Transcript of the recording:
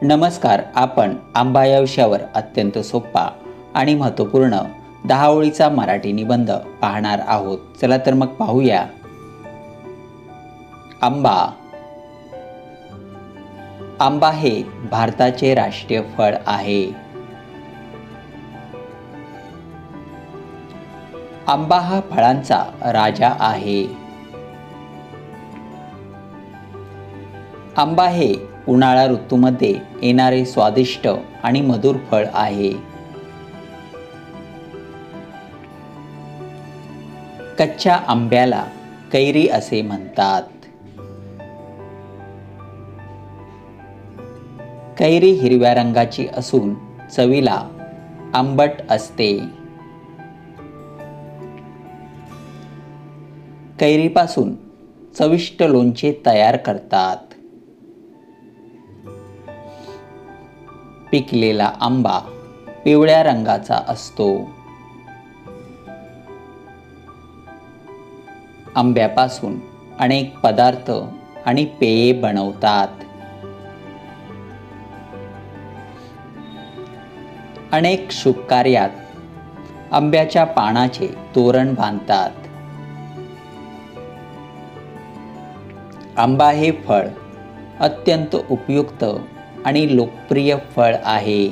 नमस्कार. आपण आंबा या विषयावर अत्यंत सोपा आणि महत्त्वपूर्ण 10 ओळीचा मराठी निबंध पाहणार आहोत. चला तर मग पाहूया. आंबा. आंबा हे भारताचे राष्ट्रीय फळ आहे. आंबा हा फळांचा राजा आहे. आंबा हे उन्हाळा ऋतूमध्ये येणारे स्वादिष्ट आणि मधुर फळ आहे. कच्च्या आंब्याला कैरी असे म्हणतात. कैरी हिरव्या रंगाची असून चवीला आंबट असते. कैरीपासून चविष्ट लोणचे तयार करतात. पिकलेला आंबा पिवळ्या रंगाचा असतो. आंब्यापासून अनेक पदार्थ आणि पेये बनवतात. अनेक शुभ कार्यात आंब्याच्या पानाचे तोरण बांधतात. आंबा हे फळ अत्यंत उपयुक्त आणि लोकप्रिय फळ आहे.